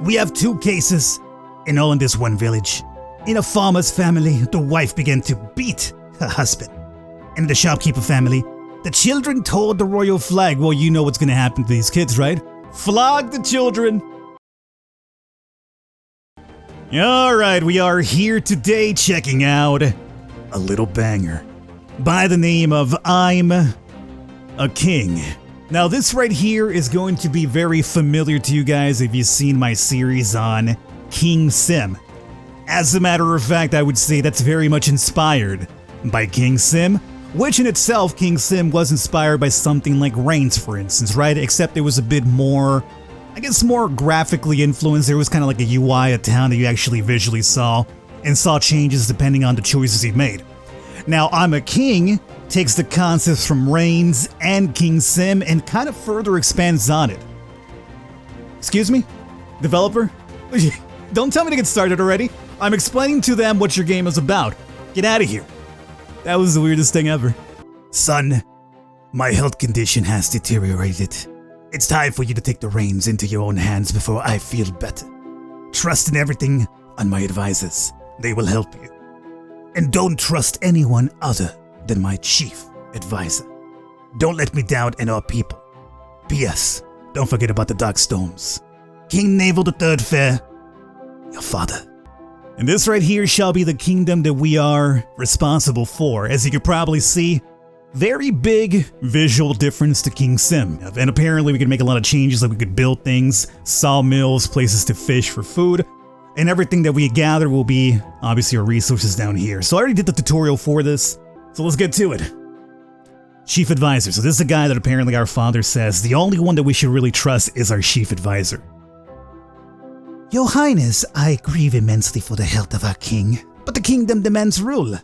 We have 2 cases, and all in this one village. In a farmer's family, the wife began to beat her husband. In the shopkeeper family, the children tore the royal flag. Well, you know what's gonna happen to these kids, right? Flog the children! Alright, we are here today checking out a little banger by the name of I'm a King. Now this right here is going to be very familiar to you guys if you've seen my series on KingSim. As a matter of fact, I would say that's very much inspired by KingSim, which in itself, KingSim was inspired by something like Reigns, for instance, right? Except it was a bit more, I guess, more graphically influenced. There was kind of like a UI, a town that you actually visually saw, and saw changes depending on the choices you made. Now, I'm a King takes the concepts from Reigns and KingSim and kind of further expands on it. Excuse me? Developer? Don't tell me to get started already. I'm explaining to them what your game is about. Get out of here. That was the weirdest thing ever. Son, my health condition has deteriorated. It's time for you to take the reins into your own hands before I feel better. Trust in everything on my advisors. They will help you. And don't trust anyone other than my chief advisor. Don't let me down and our people. P.S. Don't forget about the Dark Storms. King Naval III Fair, your father. And this right here shall be the kingdom that we are responsible for. As you can probably see, very big visual difference to KingSim. And apparently we could make a lot of changes, like we could build things, sawmills, places to fish for food, and everything that we gather will be obviously our resources down here. So I already did the tutorial for this, so let's get to it. Chief Advisor. So this is a guy that apparently our father says the only one that we should really trust is our Chief Advisor. Your Highness, I grieve immensely for the health of our king, but the kingdom demands rule.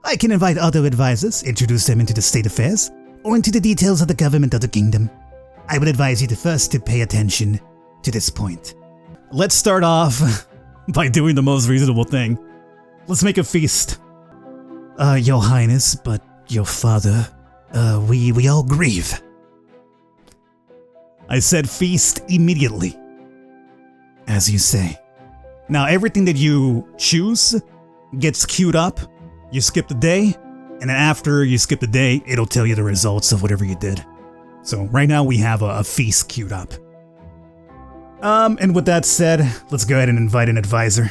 I can invite other advisors, introduce them into the state affairs, or into the details of the government of the kingdom. I would advise you to first pay attention to this point. Let's start off by doing the most reasonable thing. Let's make a feast. Your Highness, but your father, we all grieve. I said feast immediately. As you say. Now everything that you choose gets queued up, you skip the day, and then after you skip the day, it'll tell you the results of whatever you did. So right now we have a feast queued up. And with that said, let's go ahead and invite an advisor.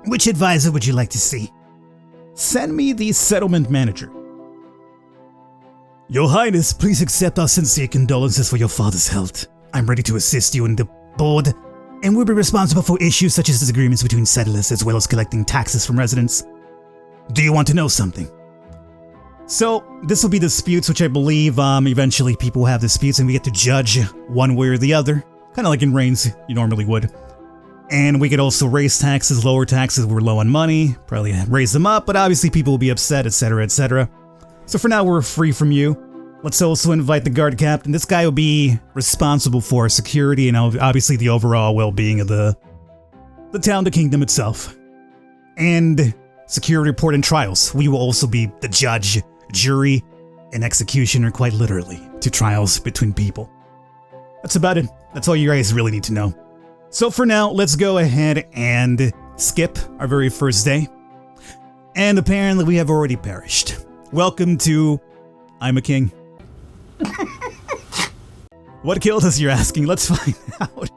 Which advisor would you like to see? Send me the settlement manager. Your Highness, please accept our sincere condolences for your father's health. I'm ready to assist you in the board, and will be responsible for issues such as disagreements between settlers as well as collecting taxes from residents. Do you want to know something? So, this will be disputes, which I believe eventually people will have disputes and we get to judge one way or the other, kind of like in Reigns you normally would. And we could also raise taxes, lower taxes, we're low on money, probably raise them up, but obviously people will be upset, etc, etc. So for now we're free from you. Let's also invite the guard captain. This guy will be responsible for security and obviously the overall well-being of the town, the kingdom itself. And security report and trials. We will also be the judge, jury, and executioner, quite literally, to trials between people. That's about it. That's all you guys really need to know. So for now, let's go ahead and skip our very first day. And apparently we have already perished. Welcome to I'm a King. What killed us, you're asking? Let's find out.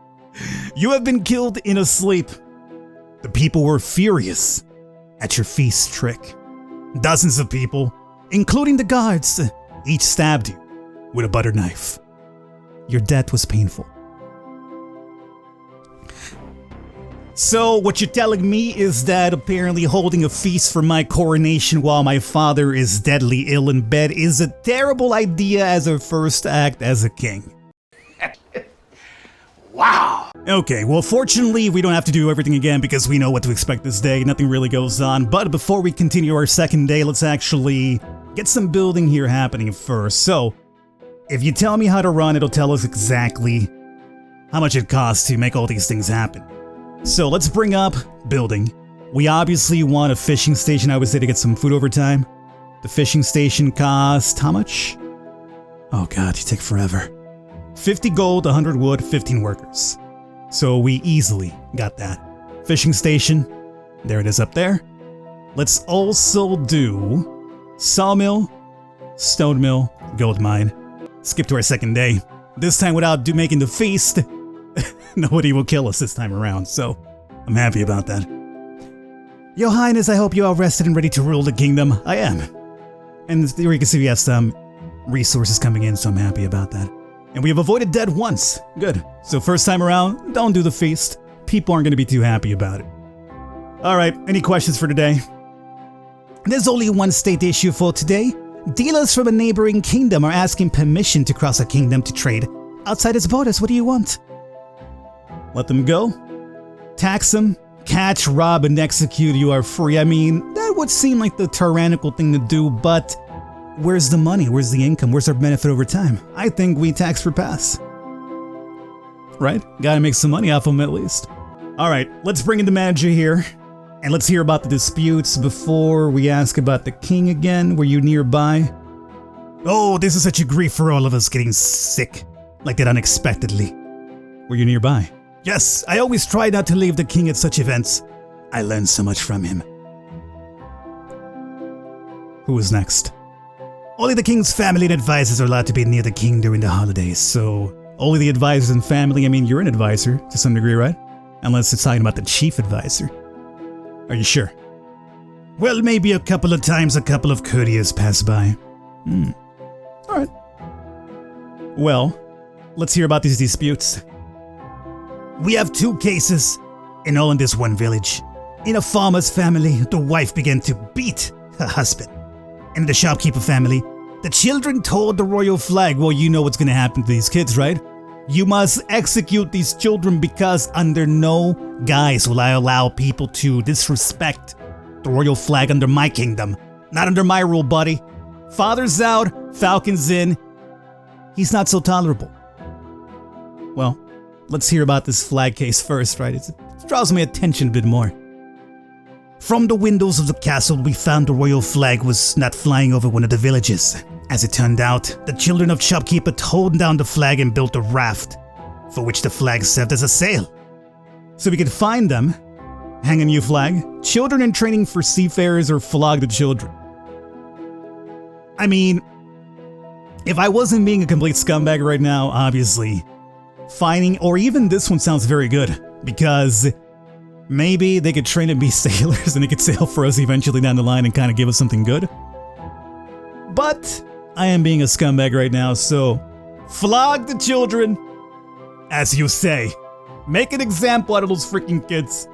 You have been killed in a sleep. The people were furious at your feast trick. Dozens of people, including the guards, each stabbed you with a butter knife. Your death was painful. So what you're telling me is that apparently holding a feast for my coronation while my father is deadly ill in bed is a terrible idea as a first act as a king. Wow! Okay, well fortunately we don't have to do everything again because we know what to expect this day, nothing really goes on, but before we continue our second day, let's actually get some building here happening first. So, if you tell me how to run, it'll tell us exactly how much it costs to make all these things happen. So let's bring up building. We obviously want a fishing station, I would say, to get some food over time. The fishing station cost how much? Oh god, you take forever. 50 gold, 100 wood, 15 workers. So we easily got that. Fishing station, there it is up there. Let's also do sawmill, stone mill, gold mine. Skip to our second day. This time without making the feast. Nobody will kill us this time around, so I'm happy about that. Your Highness, I hope you are rested and ready to rule the kingdom. I am. And here you can see we have some resources coming in, so I'm happy about that. And we have avoided death once. Good. So first time around, don't do the feast. People aren't going to be too happy about it. Alright, any questions for today? There's only one state issue for today. Dealers from a neighboring kingdom are asking permission to cross a kingdom to trade outside its borders. What do you want? Let them go. Tax them. Catch, rob, and execute. You are free. I mean, that would seem like the tyrannical thing to do, but where's the money? Where's the income? Where's our benefit over time? I think we tax for pass. Right? Gotta make some money off them at least. Alright, let's bring in the manager here. And let's hear about the disputes before we ask about the king again. Were you nearby? Oh, this is such a grief for all of us getting sick. Like that unexpectedly. Were you nearby? Yes, I always try not to leave the king at such events. I learned so much from him. Who is next? Only the king's family and advisors are allowed to be near the king during the holidays, so only the advisors and family. I mean, you're an advisor to some degree, right? Unless it's talking about the chief advisor. Are you sure? Well, maybe a couple of times a couple of courtiers pass by. Alright. Well, let's hear about these disputes. We have 2 cases, and all in this one village. In a farmer's family, the wife began to beat her husband. In the shopkeeper family, the children tore the royal flag. Well, you know what's gonna happen to these kids, right? You must execute these children because under no guise will I allow people to disrespect the royal flag under my kingdom. Not under my rule, buddy. Father's out, Falcon's in. He's not so tolerable. Well, let's hear about this flag case first, right? It draws my attention a bit more. From the windows of the castle, we found the royal flag was not flying over one of the villages. As it turned out, the children of shopkeeper towed down the flag and built a raft, for which the flag served as a sail. So we could find them, hang a new flag, children in training for seafarers, or flog the children. I mean, if I wasn't being a complete scumbag right now, obviously, finding, or even this one sounds very good, because maybe they could train to be sailors and they could sail for us eventually down the line and kind of give us something good. But I am being a scumbag right now, so flog the children, as you say. Make an example out of those freaking kids.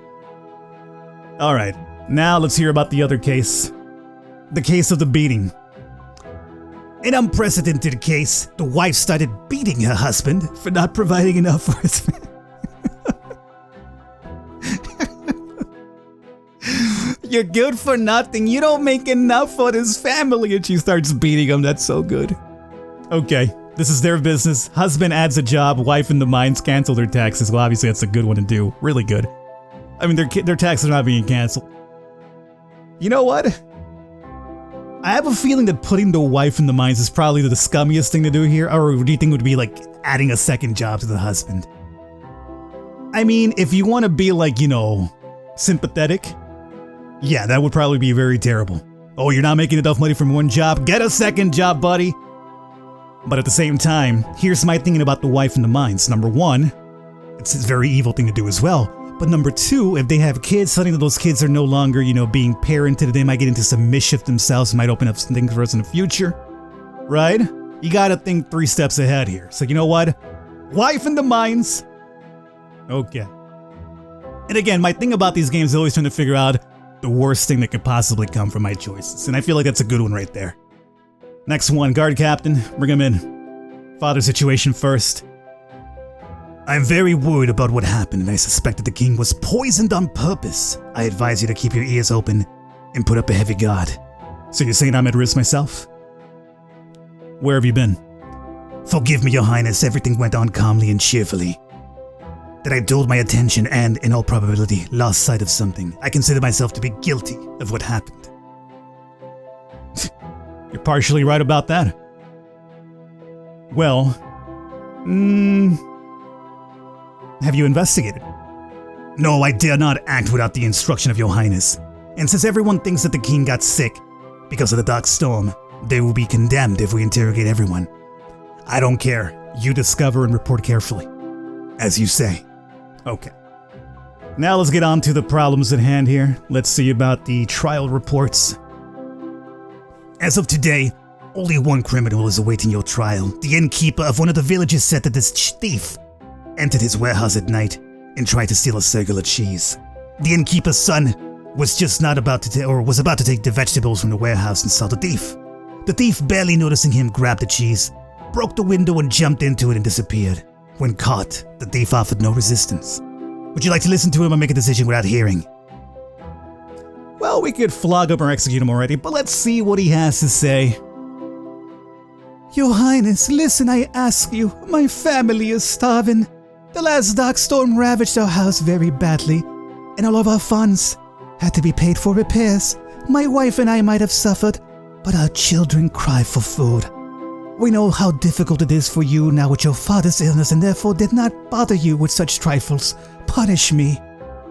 Alright, now let's hear about the other case. The case of the beating. An unprecedented case, the wife started beating her husband for not providing enough for his family. You're good for nothing. You don't make enough for this family. And she starts beating him. That's so good. Okay, this is their business. Husband adds a job. Wife in the mines cancel their taxes. Well, obviously that's a good one to do. Really good. I mean, their taxes are not being canceled. You know what? I have a feeling that putting the wife in the mines is probably the scummiest thing to do here. Or do you think it would be like adding a second job to the husband? I mean, if you want to be like, you know, sympathetic, yeah, that would probably be very terrible. Oh, you're not making enough money from one job? Get a second job, buddy! But at the same time, here's my thinking about the wife in the mines. Number 1, it's a very evil thing to do as well. But number 2, if they have kids, suddenly those kids are no longer, you know, being parented. They might get into some mischief themselves. It might open up some things for us in the future. Right? You gotta think 3 steps ahead here. So you know what? Wife in the mines! Okay. And again, my thing about these games is always trying to figure out the worst thing that could possibly come from my choices, and I feel like that's a good one right there. Next one, guard captain, bring him in. Father situation first. I'm very worried about what happened, and I suspected the king was poisoned on purpose. I advise you to keep your ears open and put up a heavy guard. So you're saying I'm at risk myself? Where have you been? Forgive me, your highness, everything went on calmly and cheerfully. That I dulled my attention and, in all probability, lost sight of something. I consider myself to be guilty of what happened. You're partially right about that. Have you investigated? No, I dare not act without the instruction of your highness. And since everyone thinks that the king got sick because of the dark storm, they will be condemned if we interrogate everyone. I don't care. You discover and report carefully. As you say. Okay. Now let's get on to the problems at hand here. Let's see about the trial reports. As of today, only one criminal is awaiting your trial. The innkeeper of one of the villages said that this thief entered his warehouse at night and tried to steal a circular cheese. The innkeeper's son was about to take the vegetables from the warehouse and sell the thief. The thief, barely noticing him, grabbed the cheese, broke the window and jumped into it and disappeared. When caught, the thief offered no resistance. Would you like to listen to him or make a decision without hearing? Well, we could flog him or execute him already, but let's see what he has to say. Your Highness, listen, I ask you. My family is starving. The last dark storm ravaged our house very badly, and all of our funds had to be paid for repairs. My wife and I might have suffered, but our children cry for food. We know how difficult it is for you now with your father's illness and therefore did not bother you with such trifles. Punish me,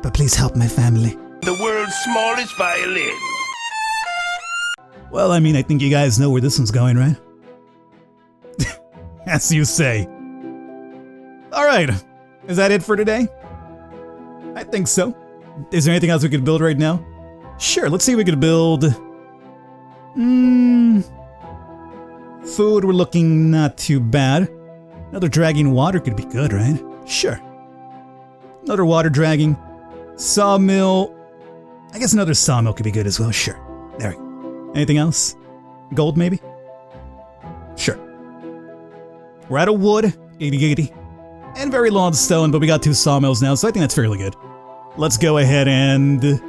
but please help my family. The world's smallest violin. Well, I mean, I think you guys know where this one's going, right? As you say. Alright, is that it for today? I think so. Is there anything else we could build right now? Sure, let's see if we could build... Food, we're looking not too bad. Another dragging water could be good, right? Sure. Another water dragging. Sawmill. I guess another sawmill could be good as well. Sure. There we go. Anything else? Gold, maybe? Sure. We're out of wood. 80. And very low on stone, but we got 2 sawmills now, so I think that's fairly good. Let's go ahead and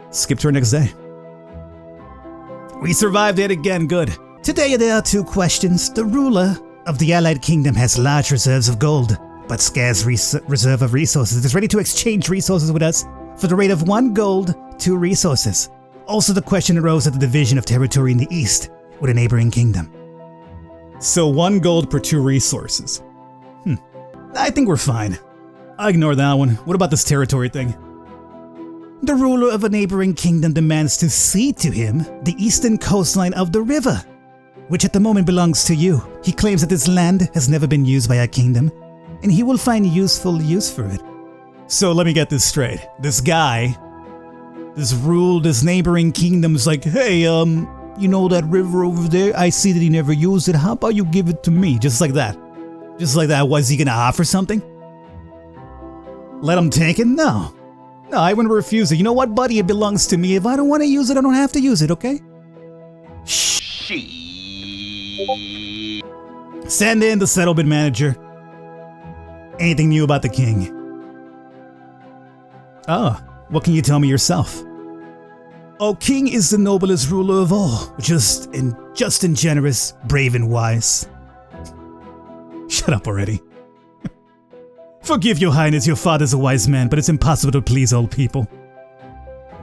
skip to our next day. We survived it again. Good. Today there are 2 questions. The ruler of the Allied Kingdom has large reserves of gold, but scarce reserve of resources. It is ready to exchange resources with us for the rate of 1 gold, 2 resources. Also, the question arose at the division of territory in the east with a neighboring kingdom. So 1 gold per 2 resources. I think we're fine. I ignore that one. What about this territory thing? The ruler of a neighboring kingdom demands to cede to him the eastern coastline of the river, which at the moment belongs to you. He claims that this land has never been used by our kingdom, and he will find useful use for it. So let me get this straight. This guy, this neighboring kingdom's like, hey, you know that river over there? I see that he never used it. How about you give it to me? Just like that. Just like that. Was he gonna offer something? Let him take it? No. No, I wouldn't refuse it. You know what, buddy? It belongs to me. If I don't want to use it, I don't have to use it, okay? Shh. Send in the settlement manager. Anything new about the king? Ah, what can you tell me yourself? Oh, king is the noblest ruler of all, just and generous, brave and wise. Shut up already. Forgive your highness, your father's a wise man, but it's impossible to please old people.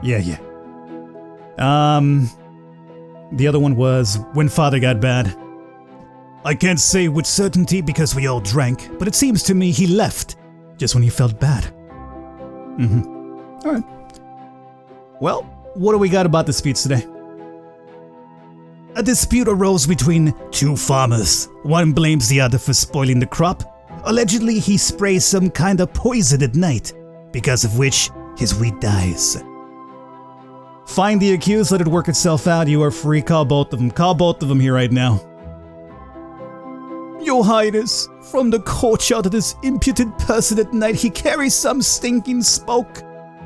Yeah. The other one was when father got bad. I can't say with certainty because we all drank, but it seems to me he left just when he felt bad. Alright. Well, what do we got about disputes today? A dispute arose between 2 farmers. One blames the other for spoiling the crop. Allegedly, he sprays some kind of poison at night, because of which his wheat dies. Find the accused, let it work itself out. You are free. Call both of them. Call both of them here right now. Your Highness, from the courtyard of this impudent person at night, he carries some stinking smoke.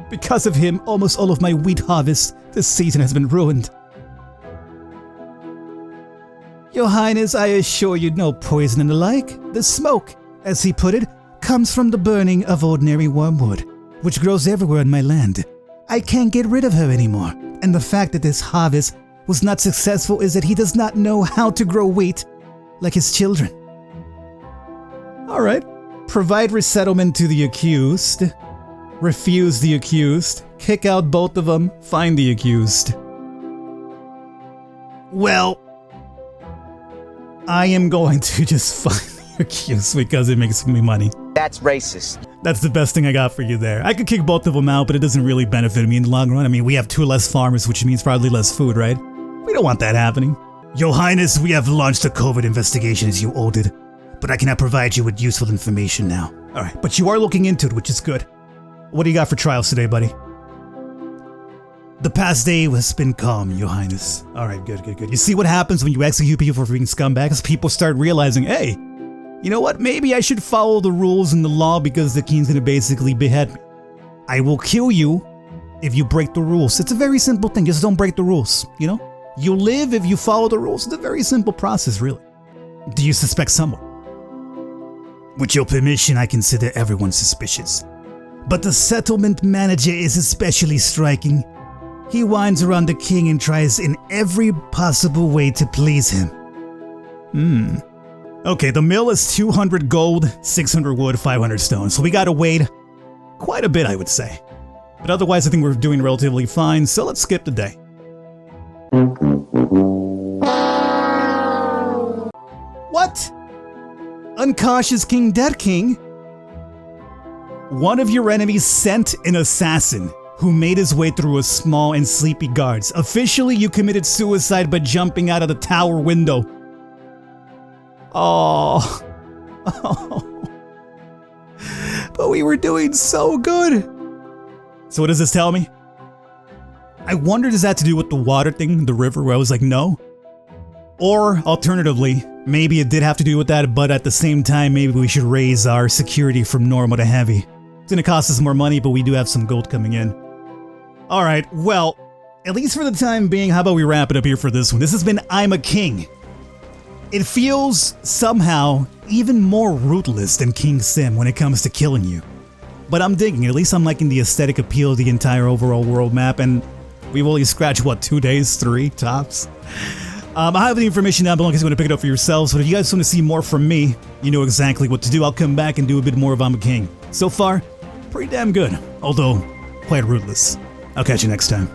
Because of him, almost all of my wheat harvest this season has been ruined. Your Highness, I assure you no poison and the like. The smoke, as he put it, comes from the burning of ordinary wormwood, which grows everywhere in my land. I can't get rid of her anymore, and the fact that this harvest was not successful is that he does not know how to grow wheat like his children. Alright, provide resettlement to the accused, refuse the accused, kick out both of them, find the accused. Well, I am going to just find the accused because it makes me money. That's racist. That's the best thing I got for you there. I could kick both of them out, but it doesn't really benefit me in the long run. I mean, we have 2 less farmers, which means probably less food, right? We don't want that happening. Your Highness, we have launched a COVID investigation as you ordered, but I cannot provide you with useful information now. Alright, but you are looking into it, which is good. What do you got for trials today, buddy? The past day has been calm, Your Highness. Alright, good. You see what happens when you execute people for being scumbags? People start realizing, hey, you know what? Maybe I should follow the rules and the law because the king's gonna basically behead me. I will kill you if you break the rules. It's a very simple thing. Just don't break the rules, you know? You live if you follow the rules. It's a very simple process, really. Do you suspect someone? With your permission, I consider everyone suspicious. But the settlement manager is especially striking. He winds around the king and tries in every possible way to please him. Okay, the mill is 200 gold, 600 wood, 500 stone. So we gotta wait quite a bit, I would say. But otherwise, I think we're doing relatively fine, so let's skip the day. What? Unconscious king, dead king? One of your enemies sent an assassin who made his way through a small and sleepy guards. Officially, you committed suicide by jumping out of the tower window. Oh. But we were doing so good. So what does this tell me? I wonder, does that have to do with the water thing, the river, where I was like, no? Or, alternatively, maybe it did have to do with that, but at the same time, maybe we should raise our security from normal to heavy. It's gonna cost us more money, but we do have some gold coming in. Alright, well, at least for the time being, how about we wrap it up here for this one? This has been I'm a King. It feels, somehow, even more ruthless than KingSim when it comes to killing you. But I'm digging it. At least I'm liking the aesthetic appeal of the entire overall world map, and we've only scratched, what, 2 days? 3 tops? I have the information down below in case you want to pick it up for yourselves, but if you guys want to see more from me, you know exactly what to do. I'll come back and do a bit more of I'm a King. So far, pretty damn good, although quite ruthless. I'll catch you next time.